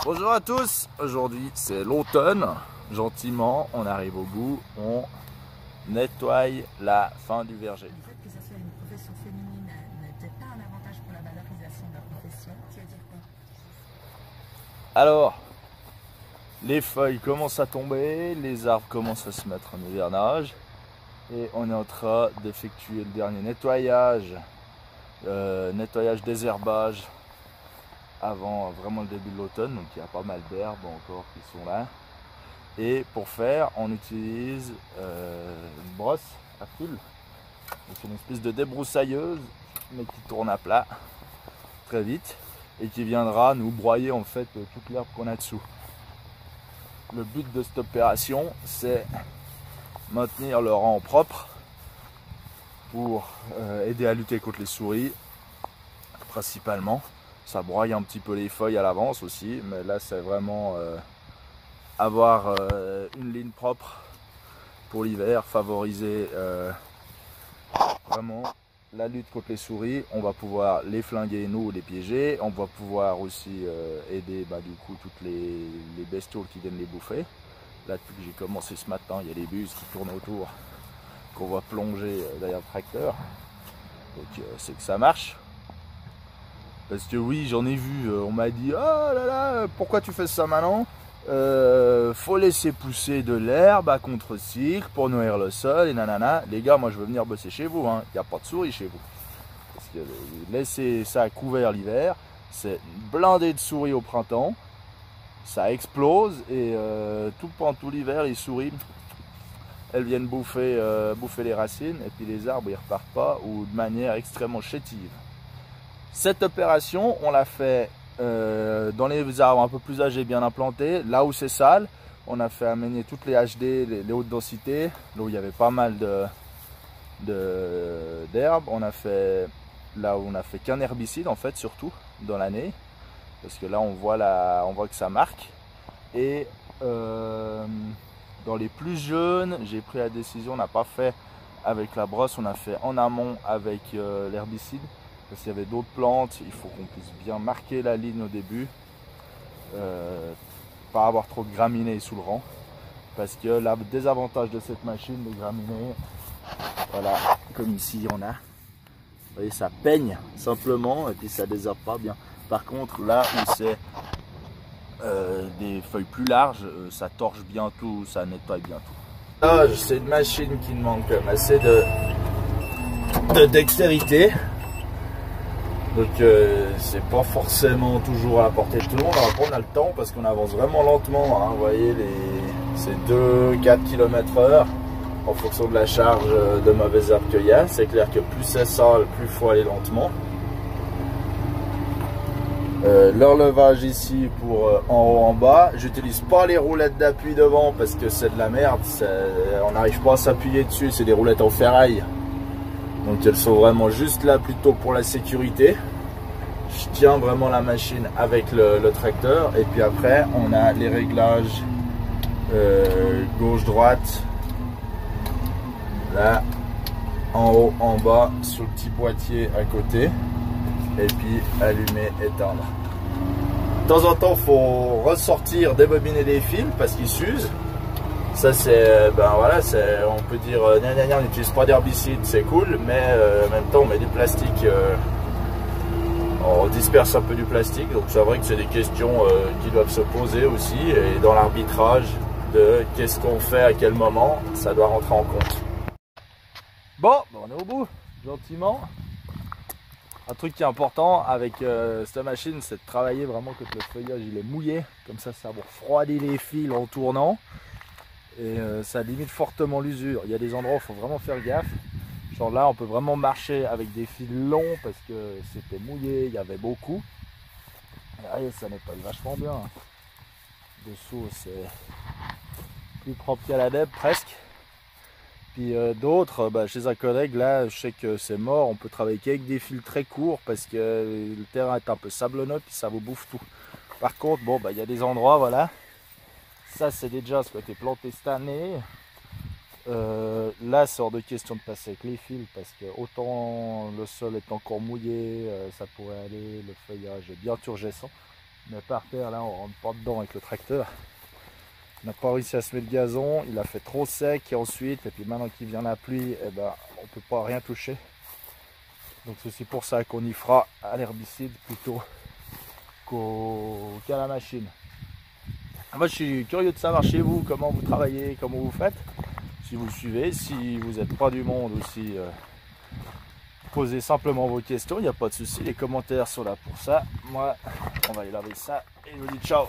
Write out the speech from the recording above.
Bonjour à tous, aujourd'hui c'est l'automne, gentiment on arrive au bout, on nettoie la fin du verger. Le fait que ça soit une profession féminine n'est peut-être pas un avantage pour la valorisation de la profession, tu veux dire quoi? Alors, les feuilles commencent à tomber, les arbres commencent à se mettre en hivernage et on est en train d'effectuer le dernier nettoyage, désherbage avant vraiment le début de l'automne, donc il y a pas mal d'herbes encore qui sont là. Et pour faire, on utilise une brosse à fil, c'est une espèce de débroussailleuse, mais qui tourne à plat très vite et qui viendra nous broyer en fait toute l'herbe qu'on a dessous. Le but de cette opération, c'est maintenir le rang propre pour aider à lutter contre les souris, principalement. Ça broye un petit peu les feuilles à l'avance aussi, mais là c'est vraiment avoir une ligne propre pour l'hiver, favoriser vraiment la lutte contre les souris. On va pouvoir les flinguer, nous, les piéger. On va pouvoir aussi aider du coup toutes les bestioles qui viennent les bouffer. Là, depuis que j'ai commencé ce matin, il y a des buses qui tournent autour qu'on va plonger derrière le tracteur. Donc c'est que ça marche. Parce que oui, j'en ai vu, on m'a dit « Oh là là, pourquoi tu fais ça maintenant ?» Faut laisser pousser de l'herbe à contre-cycle pour nourrir le sol et nanana. Les gars, moi je veux venir bosser chez vous, hein. Il n'y a pas de souris chez vous. Parce que laisser ça couvert l'hiver, c'est blindé de souris au printemps. Ça explose et pendant tout l'hiver, les souris, elles viennent bouffer les racines et puis les arbres ils repartent pas ou de manière extrêmement chétive. Cette opération, on l'a fait dans les arbres un peu plus âgés bien implantés, là où c'est sale. On a fait amener toutes les HD, les hautes densités, là où il y avait pas mal d'herbes. On a fait là où on a fait qu'un herbicide en fait, surtout dans l'année, parce que là on voit que ça marque. Et dans les plus jeunes, j'ai pris la décision, on n'a pas fait avec la brosse, on a fait en amont avec l'herbicide. Parce qu'il y avait d'autres plantes, il faut qu'on puisse bien marquer la ligne au début, pas avoir trop de graminées sous le rang, parce que le désavantage de cette machine, les graminées, voilà, comme ici il y en a, vous voyez, ça peigne simplement et puis ça désherbe pas bien. Par contre, là où c'est des feuilles plus larges, ça torche bien tout, ça nettoie bien tout. Là, c'est une machine qui demande quand même assez de dextérité. Donc c'est pas forcément toujours à la portée de tout le monde. Après on a le temps parce qu'on avance vraiment lentement, hein. Vous voyez, c'est 2-4 km/h en fonction de la charge de mauvaises herbes qu'il y a. C'est clair que plus c'est sale, plus il faut aller lentement. L'enlevage ici pour en haut en bas. J'utilise pas les roulettes d'appui devant parce que c'est de la merde. On n'arrive pas à s'appuyer dessus, c'est des roulettes en ferraille. Donc elles sont vraiment juste là plutôt pour la sécurité. Je tiens vraiment la machine avec le tracteur. Et puis après on a les réglages gauche-droite. Là, en haut, en bas, sur le petit boîtier à côté. Et puis allumer, éteindre. De temps en temps il faut ressortir, débobiner les fils parce qu'ils s'usent. Ça c'est, voilà, on peut dire, on n'utilise pas d'herbicide, c'est cool, mais en même temps on met du plastique, on disperse un peu du plastique, donc c'est vrai que c'est des questions qui doivent se poser aussi, et dans l'arbitrage de qu'est-ce qu'on fait à quel moment, ça doit rentrer en compte. Bon, on est au bout, gentiment. Un truc qui est important avec cette machine, c'est de travailler vraiment quand le feuillage il est mouillé, comme ça vous refroidit les fils en tournant. Et ça limite fortement l'usure. Il y a des endroits où il faut vraiment faire gaffe. Genre là on peut vraiment marcher avec des fils longs parce que c'était mouillé, il y avait beaucoup. Et ça nettoie vachement bien. Dessous c'est plus propre qu'à la DEB presque. Puis d'autres, chez un collègue là, je sais que c'est mort, on peut travailler qu'avec des fils très courts parce que le terrain est un peu sablonneux puis ça vous bouffe tout. Par contre, il y a des endroits, voilà. Ça c'est déjà ce qui a été planté cette année. Là c'est hors de question de passer avec les fils parce que autant le sol est encore mouillé, ça pourrait aller, le feuillage est bien turgescent. Mais par terre, là, on rentre pas dedans avec le tracteur. On n'a pas réussi à semer le gazon, il a fait trop sec et ensuite, et puis maintenant qu'il vient la pluie, eh ben, on peut pas rien toucher. Donc c'est aussi pour ça qu'on y fera à l'herbicide plutôt qu'à la machine. Moi je suis curieux de savoir chez vous comment vous travaillez, comment vous faites, si vous suivez, si vous n'êtes pas du monde ou si posez simplement vos questions, il n'y a pas de souci, les commentaires sont là pour ça. Moi on va aller laver ça et je vous dis ciao.